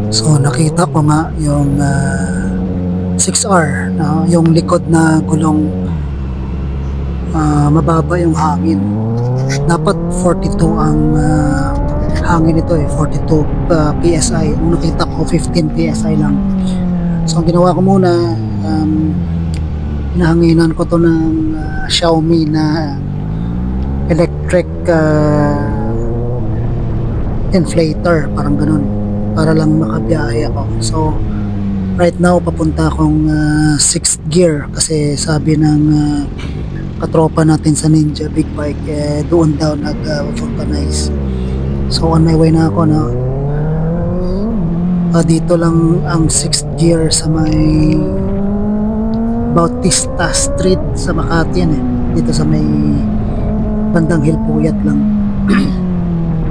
So nakita ko nga yung 6R, no? Yung likod na gulong, mababa yung hangin. Dapat 42 ang hangin nito 42 PSI. Nung nakita ko 15 PSI lang. So ang ginawa ko muna, hinahanginan ko to ng Xiaomi na electric inflator, parang ganun, para lang makabiyahe ako. So right now papunta akong 6th gear kasi sabi ng katropa natin sa Ninja Big Bike doon daw nag-vulcanize. So on my way na ako, no. Dito lang ang 6th gear sa may Bautista Street sa Makati yan dito sa may bandang Hilpuyat lang.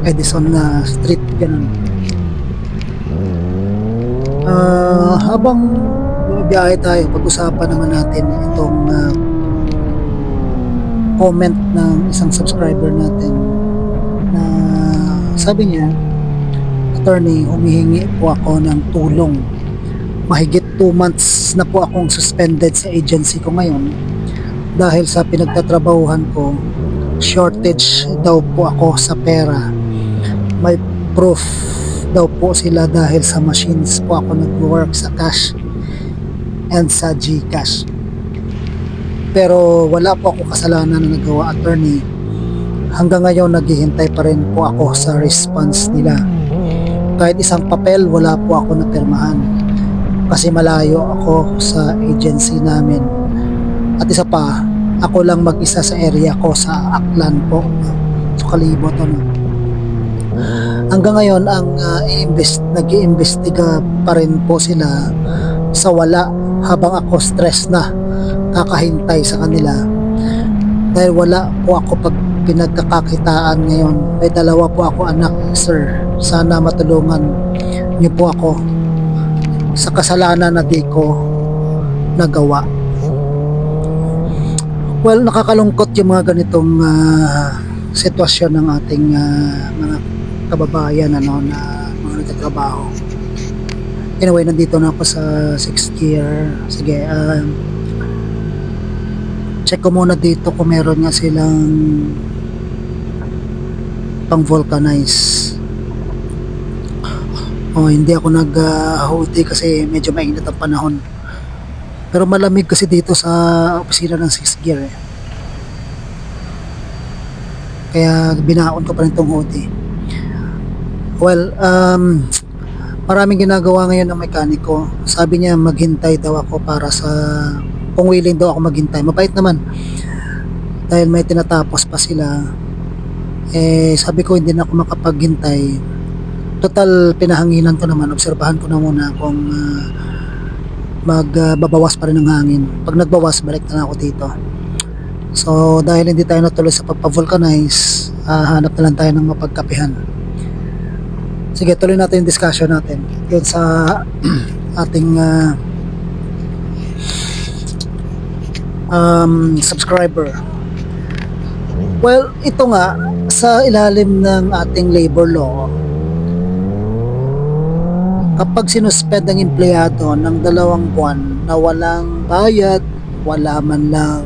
Edison na street, ganun. Habang biyahe tayo, pag-usapan naman natin itong comment ng isang subscriber natin na sabi niya, attorney, humihingi po ako ng tulong. Mahigit 2 months na po akong suspended sa agency ko ngayon dahil sa pinagtatrabahuhan ko, shortage daw po ako sa pera. May proof daw po sila dahil sa machines po ako nag-work sa cash and sa GCash. Pero wala po ako kasalanan na nagawa, attorney. Hanggang ngayon naghihintay pa rin po ako sa response nila. Kahit isang papel wala po ako napirmahan kasi malayo ako sa agency namin. At isa pa, ako lang mag-isa sa area ko sa Aklan po. So Kalibo to, no? Hanggang ngayon ang nag-iimbestiga pa rin po sila sa wala, habang ako stress na kakahintay sa kanila dahil wala po ako pag pinagkakakitaan ngayon. May 2 po ako anak, sir. Sana matulungan niyo po ako sa kasalanan na di ko nagawa. Well, nakakalungkot yung mga ganitong sitwasyon ng ating mga kababayan, ano, na mga nagtatrabaho. Anyway, nandito na ako sa 6th gear. Sige, check ko muna dito kung meron nga silang pang vulcanize. Hindi ako nag-hoodie kasi medyo mainit ang panahon. Pero malamig kasi dito sa opisina ng 6th gear Kaya binaon ko pa rin itong hoodie. Well, maraming ginagawa ngayon ng mekaniko. Sabi niya maghintay daw ako para sa, kung willing daw ako maghintay. Mabait naman dahil may tinatapos pa sila. Sabi ko hindi na ako makapaghintay. Total pinahanginan ko naman, obserbahan ko na muna kung magbabawas pa rin ng hangin. Pag nagbawas, balik na ako dito. So dahil hindi tayo natuloy sa pagpa-vulcanize, hanap na lang tayo ng mapagkapihan. Sige, tuloy natin yung discussion natin yun sa ating subscriber. Well, ito nga, sa ilalim ng ating labor law, kapag sinuspend ang empleyado ng 2 buwan na walang bayad, wala man lang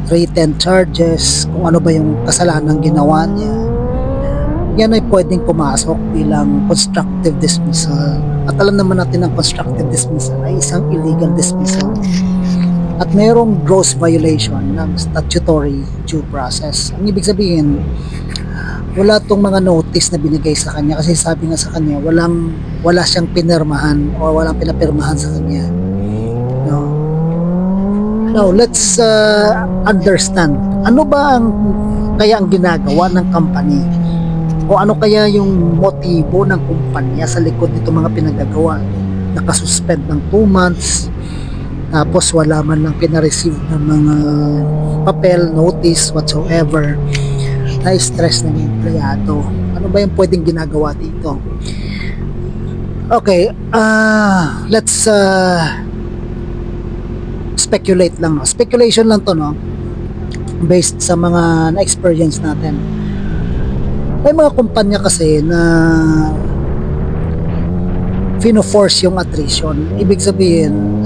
written charges, kung ano ba yung kasalanan ginawa niya, yan ay pwedeng pumasok bilang constructive dismissal. At alam naman natin ang constructive dismissal ay isang illegal dismissal. At mayroong gross violation ng statutory due process. Ang ibig sabihin, wala tong mga notice na binigay sa kanya kasi sabi nga sa kanya, wala siyang pinirmahan o walang pinapirmahan sa kanya. No? Now, let's understand. Ano ba kaya ang ginagawa ng company? O ano kaya yung motibo ng kumpanya sa likod nito mga pinagagawa? Nakasuspend ng 2 months, tapos wala man lang pinareceive ng mga papel, notice, whatsoever. Na-stress ng empleyado. Ano ba yung pwedeng ginagawa dito? Okay, let's speculate lang. No? Speculation lang to, no? Based sa mga na-experience natin. May mga kumpanya kasi na fino-force yung attrition. Ibig sabihin,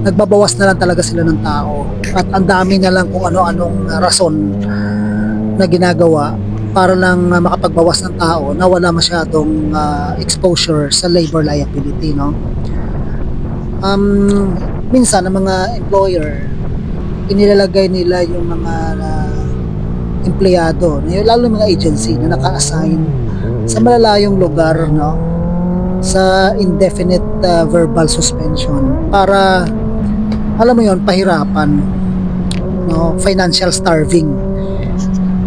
nagbabawas na lang talaga sila ng tao at ang dami na lang kung ano-anong rason na ginagawa para lang makapagbawas ng tao na wala masyadong exposure sa labor liability, no? Minsan ang mga employer inilalagay nila yung mga empleyado, lalo ng mga agency na naka-assign sa malalayong lugar, no, sa indefinite verbal suspension para, alam mo yon, pahirapan, no, financial starving,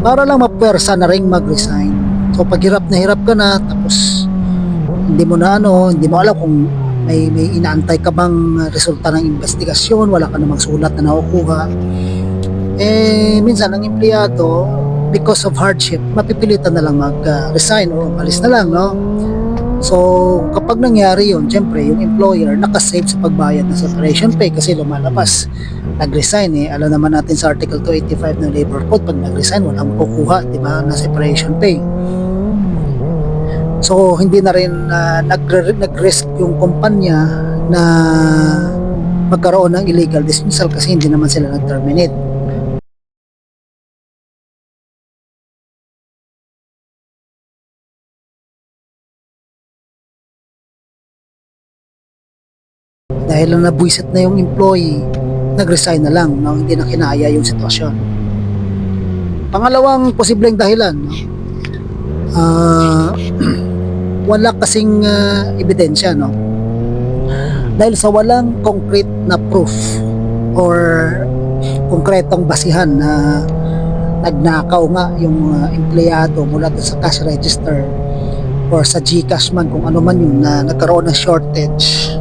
para lang mapwersa na ring mag-resign. So pag hirap ka na, tapos hindi mo alam kung may inaantay ka bang resulta ng investigasyon, wala ka namang sulat na nakukuha. Minsan ang empleyado, because of hardship, mapipilitan na lang mag-resign o umalis na lang, no? So kapag nangyari yun, syempre yung employer nakasave sa pagbayad ng separation pay kasi lumalabas, nag-resign. Alam naman natin sa Article 285 ng Labor Code, pag nag-resign walang kukuha, di ba, na separation pay. So hindi na rin nag-risk yung kumpanya na magkaroon ng illegal dismissal kasi hindi naman sila nag-terminate. Dahil lang nabwisit na yung employee, nag-resign na lang, no? Hindi na kinaya yung sitwasyon. Pangalawang posibleng dahilan, no? Wala kasing ebidensya, no? Dahil sa walang concrete na proof or konkretong basihan na nagnakaw nga yung empleyado mula sa cash register or sa GCash man, kung ano man yun, na nagkaroon ng shortage,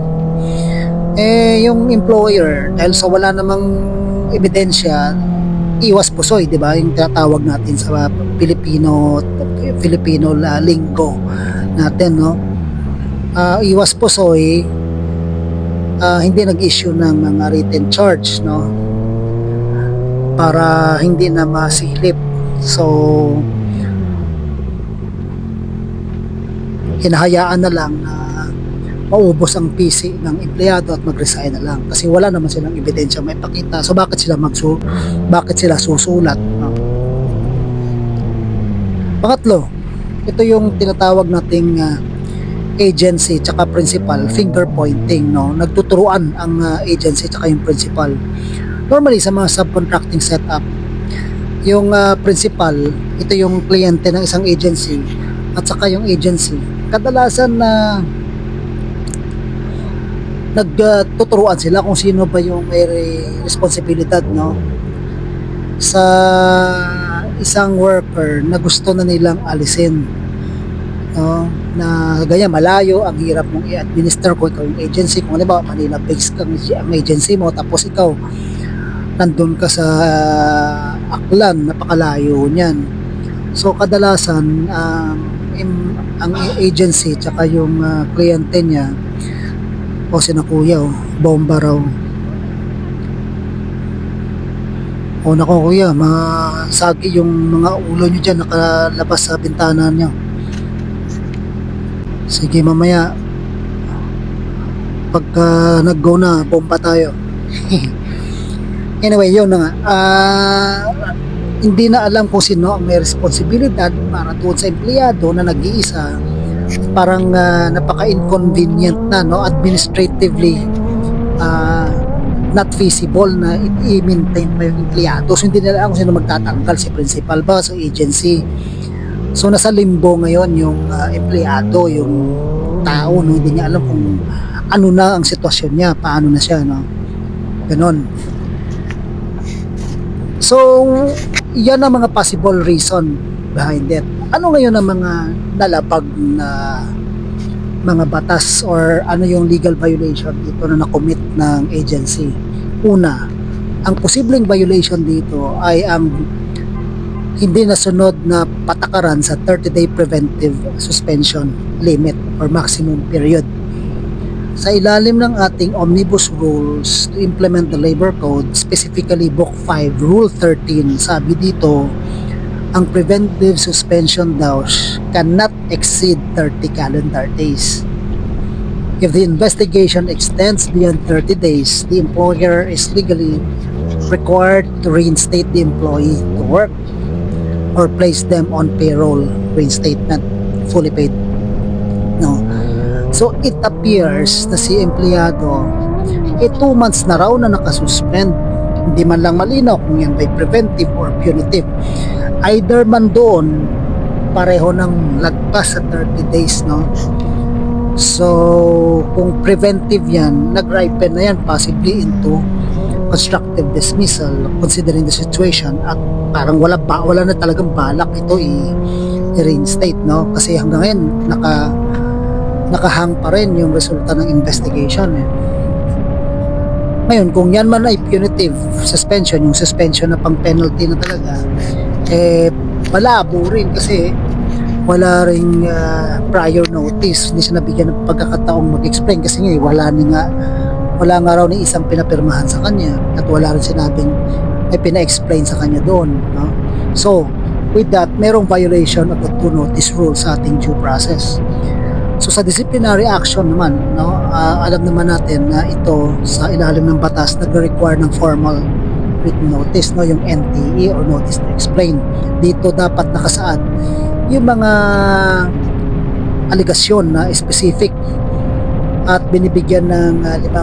yung employer, dahil sa wala namang ebidensya, iwas pusoy, di ba, yung tinatawag natin sa Filipino lingo natin, no? Iwas pusoy, hindi nag-issue ng mga written charge, no, para hindi na masilip. So hinahayaan na lang na maubos ang PC ng empleyado at mag-resign na lang kasi wala naman silang ebidensya may pakita. So bakit sila susulat, no? Pangatlo, ito yung tinatawag nating agency tsaka principal finger pointing, no? Nagtuturuan ang agency tsaka yung principal. Normally sa mga subcontracting setup, yung principal, ito yung kliyente ng isang agency, at saka yung agency kadalasan na nagtuturuan sila kung sino ba yung may responsibilidad, no, sa isang worker na gusto na nilang alisin, no, na ganyan malayo, ang hirap mong i-administer kung ikaw yung agency. Kung halimbawa Manila based kang ang agency mo, tapos ikaw nandun ka sa Aklan, napakalayo niyan. So kadalasan ang agency tsaka yung kliyente niya, o sina kuya, bomba raw. O nako kuya, masagi yung mga ulo nyo dyan, nakalabas sa bintana nyo. Sige, mamaya pagka nag-go na, bomba tayo. Anyway, yun na nga. Hindi na alam kung sino ang may responsibilidad para doon sa empleyado na nag-iisa. Parang napaka-inconvenient na, no, administratively not feasible na i-maintain pa yung empleyado. So hindi nila alam kung sino magtatanggal, si principal ba, sa agency. So nasa limbo ngayon yung empleyado, yung tao, no, hindi niya alam kung ano na ang sitwasyon niya, paano na siya, no, ganon. So yan ang mga possible reason behind it. Ano ngayon ang mga nalabag na mga batas or ano yung legal violation dito na nakomit ng agency? Una, ang posibleng violation dito ay ang hindi nasunod na patakaran sa 30-day preventive suspension limit or maximum period. Sa ilalim ng ating Omnibus Rules to implement the Labor Code, specifically Book 5, Rule 13, sabi dito, ang preventive suspension daw cannot exceed 30 calendar days. If the investigation extends beyond 30 days, the employer is legally required to reinstate the employee to work or place them on payroll reinstatement, fully paid. No. So it appears na si empleyado 2 months na raw na nakasuspend. Hindi man lang malinaw kung yan by preventive or punitive. Either man doon, pareho ng lagpas sa 30 days, no? So, kung preventive yan, nag-ripen na yan possibly into constructive dismissal considering the situation, at parang wala na talagang balak ito i-reinstate, no? Kasi hanggang ngayon, nakahang pa rin yung resulta ng investigation, eh. Ngayon, kung yan man ay punitive suspension, yung suspension na pang penalty na talaga, malabo rin kasi wala ring prior notice. Hindi siya nabigyan ng pagkakataong mag-explain kasi nga wala nga raw ni isang pinapirmahan sa kanya at wala rin sinabing may pina-explain sa kanya doon, no? So, with that, merong violation of the 2 notice rule sa ating due process. So sa disciplinary action naman, no, alam naman natin na ito sa ilalim ng batas nagre-require ng formal written notice, no, yung NTE or notice to explain. Dito dapat nakasaad yung mga aligasyon na specific at binibigyan ng 5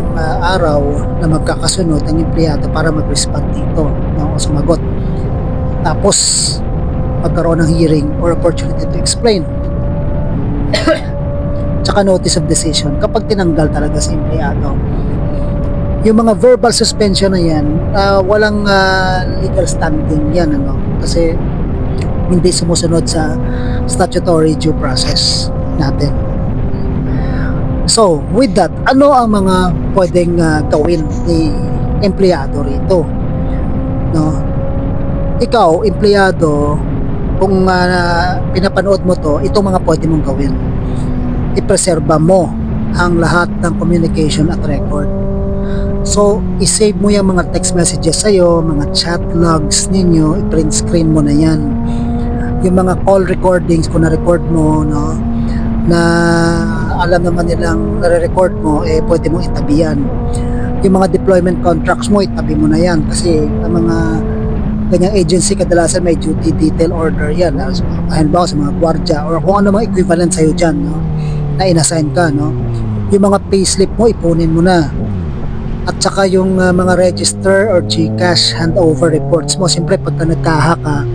araw na magkakasunod ang empleyado para mag-respond dito, no, o sumagot. Tapos magkaroon ng hearing or opportunity to explain. Tsaka notice of decision kapag tinanggal talaga sa empleyado. Yung mga verbal suspension na yan, walang legal standing yan, ano, kasi hindi sumusunod sa statutory due process natin. So, with that, ano ang mga pwedeng gawin ni empleyado rito? No? Ikaw, empleyado, kung pinapanood mo to, itong mga pwede mong gawin. I-preserba mo ang lahat ng communication at record. So, i-save mo yung mga text messages sa'yo, mga chat logs ninyo, i-print screen mo na yan. Yung mga call recordings, kung na-record mo, no, na alam naman nilang nare-record mo, pwede mong itabi yan. Yung mga deployment contracts mo, itabi mo na yan. Kasi ang mga ganyang agency, kadalasan may duty detail order yan. Halimbawa sa mga gwardya or kung ano mga equivalent sa'yo dyan, no, na inassign ka, no? Yung mga payslip mo, ipunin mo na. At saka yung mga register or GCash handover reports mo, siyempre pagka nagkaha ka,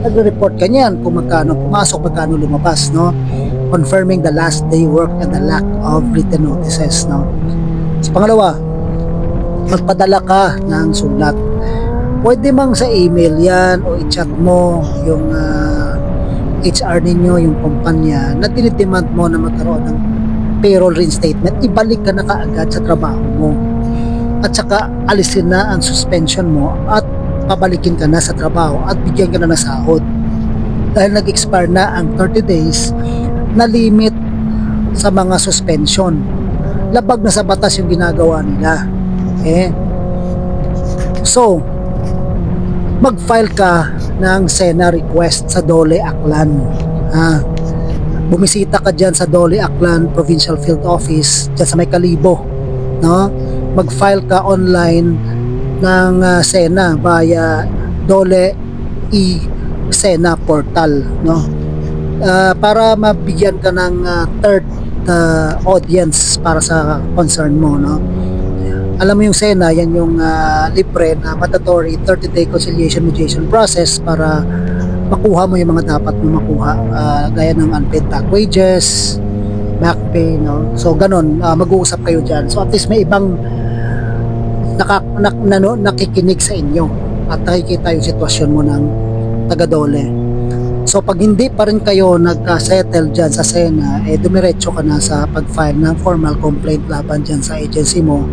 nagre-report ka niyan kung magkano pumasok, magkano lumabas, no? Confirming the last day work and the lack of written notices, no? Sa pangalawa, magpadala ka ng sulat. Pwede mang sa email yan o i-chat mo yung HR ninyo, yung kumpanya na dinidemand mo na magkaroon ng payroll reinstatement, ibalik ka na kaagad sa trabaho mo. At saka alisin na ang suspension mo at pabalikin ka na sa trabaho at bigyan ka na ng sahod. Dahil nag-expire na ang 30 days na limit sa mga suspension. Labag na sa batas yung ginagawa nila. Okay? So, mag-file ka ng SENA request sa Dole Aklan. Bumisita ka dyan sa Dole Aklan Provincial Field Office dyan sa may Kalibo, no? Mag-file ka online ng SENA via Dole e-SENA portal, no? Para mabigyan ka ng third audience para sa concern mo, no? Alam mo yung SENA, yan yung libre na mandatory 30-day conciliation mediation process para makuha mo yung mga dapat mo makuha, gaya ng unpaid back wages, back pay, no? So ganon, mag-uusap kayo dyan. So at least may ibang nakikinig sa inyo at nakikita yung sitwasyon mo ng taga-Dole. So pag hindi pa rin kayo nagka-settle dyan sa SENA, dumiretso ka na sa pag-file ng formal complaint laban dyan sa agency mo,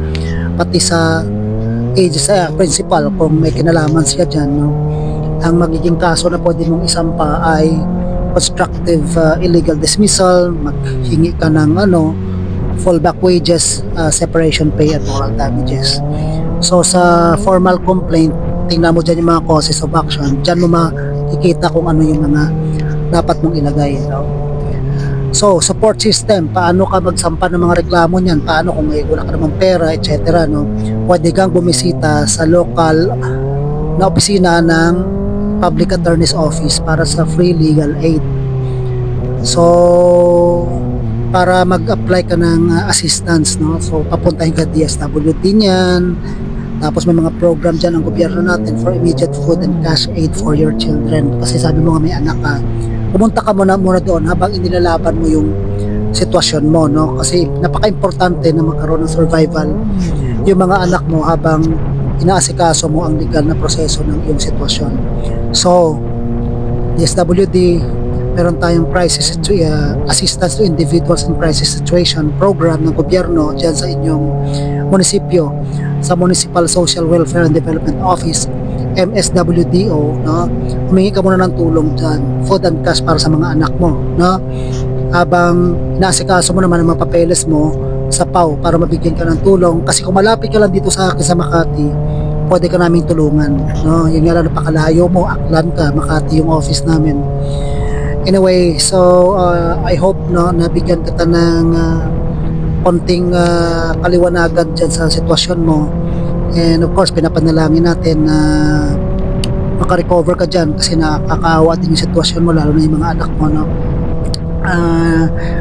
pati sa principal kung may kinalaman siya dyan, no? Ang magiging kaso na pwede mong isampa ay constructive illegal dismissal, maghingi ka ng fallback wages, separation pay at moral damages. So sa formal complaint, tingnan mo dyan yung mga causes of action, dyan mo makikita kung ano yung mga dapat mong ilagay, no? So, support system, paano ka magsampa ng mga reklamo niyan, paano kung may wala ka namang pera, etc. No? Pwede kang bumisita sa local na opisina ng Public Attorney's Office para sa free legal aid. So, para mag-apply ka ng assistance, no? So, papuntahin ka DSWD niyan. Tapos may mga program dyan ng gobyerno natin for immediate food and cash aid for your children. Kasi sabi mo nga may anak ka, pumunta ka muna doon habang inilalaban mo yung sitwasyon mo, no? Kasi napaka-importante na magkaroon ng survival yung mga anak mo habang inaasikaso mo ang legal na proseso ng iyong sitwasyon. So, DSWD, meron tayong assistance to individuals in crisis situation program ng gobyerno dyan sa inyong munisipyo, sa Municipal Social Welfare and Development Office, MSWDO, no? Humingi ka muna ng tulong dyan, food and cash para sa mga anak mo, no? Habang inaasikaso mo naman ang mga papeles mo sa PAW para mabigyan ka ng tulong, kasi kung malapit ka lang dito sa akin sa Makati, pwede ka naming tulungan, no? Yun nga lang, napakalayo mo, Aklan ka, Makati yung office namin. Anyway, so I hope, no, nabigyan kita ng konting kaliwanagan dyan sa sitwasyon mo, and of course pinapanalangin natin na makarecover ka dyan, kasi nakakaawa din yung sitwasyon mo, lalo na yung mga anak mo, no?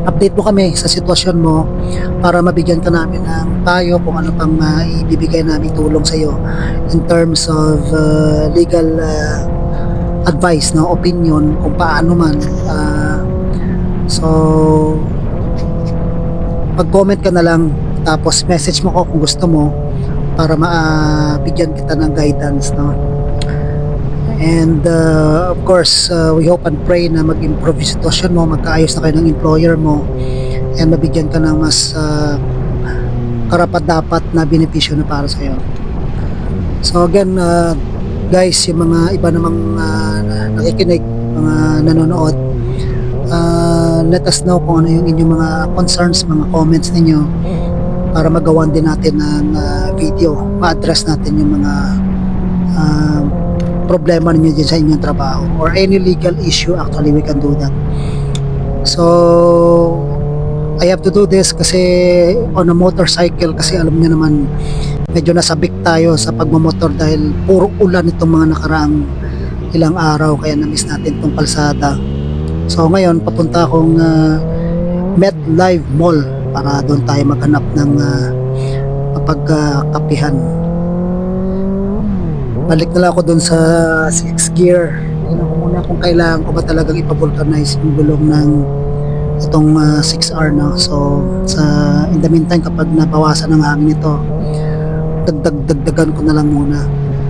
Update mo kami sa sitwasyon mo para mabigyan ka namin ng payo kung ano pang ibibigay namin tulong sa iyo in terms of legal advice, no, opinion kung paano man. So mag-comment ka na lang, tapos message mo ko kung gusto mo para mabigyan kita ng guidance, no. And of course, we hope and pray na mag-improve yung sitwasyon mo, magkaayos na kayo ng employer mo, and mabigyan ka ng mas karapat-dapat na benepisyo na para sa iyo. So again, guys, yung mga iba namang nakikinig, mga nanonood, let us know kung ano yung inyong mga concerns, mga comments ninyo, para magawan din natin ng video, ma-address natin yung mga problema ninyo dyan sa inyong trabaho, or any legal issue. Actually, we can do that. So I have to do this kasi on a motorcycle, kasi alam niyo naman, medyo nasabik tayo sa pagmamotor dahil puro ulan itong mga nakaraang ilang araw, kaya na-miss natin itong kalsada. So ngayon, papunta akong MetLife Mall para doon tayo maghanap ng mapagkapihan. Balik na lang ako doon sa 6 gear. Tingnan ko muna kung kailangan ko ba talagang ipavulcanize yung gulong ng itong 6R, no? So in the meantime, kapag nabawasan ng hangin ito, dagdagan ko na lang muna.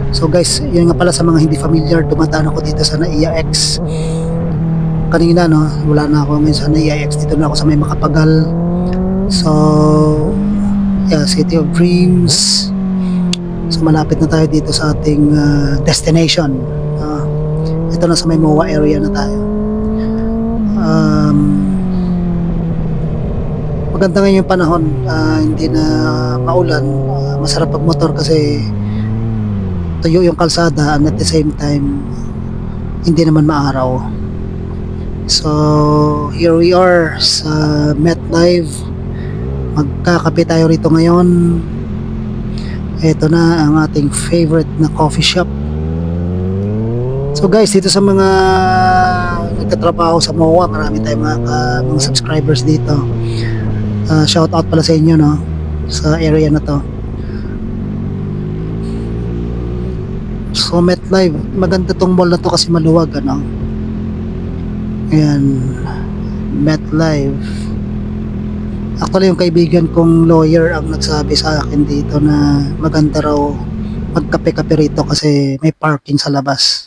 So guys, yun nga pala sa mga hindi familiar, dumadaan ako dito sa NAIA X kanina, no? Wala na ako ngayon sa NAIA X, dito na ako sa may Makapagal. So yeah, City of Dreams. So malapit na tayo dito sa ating destination. Ito na sa may MOA area na tayo. Maganda ngayon yung panahon, hindi na maulan, masarap pag motor kasi tuyo yung kalsada, and at the same time hindi naman maaraw. So here we are sa MetLife, magkakape tayo rito ngayon. Ito na ang ating favorite na coffee shop. So guys, dito sa mga nagtatrabaho sa MOA, marami tayong mga subscribers dito. Shout out pala sa inyo, no, sa area na to. So MetLife, maganda tong mall na to kasi maluwag, ano. Ayan, MetLife. Actually, yung kaibigan kong lawyer ang nagsabi sa akin dito na maganda raw magkape-kape rito kasi may parking sa labas.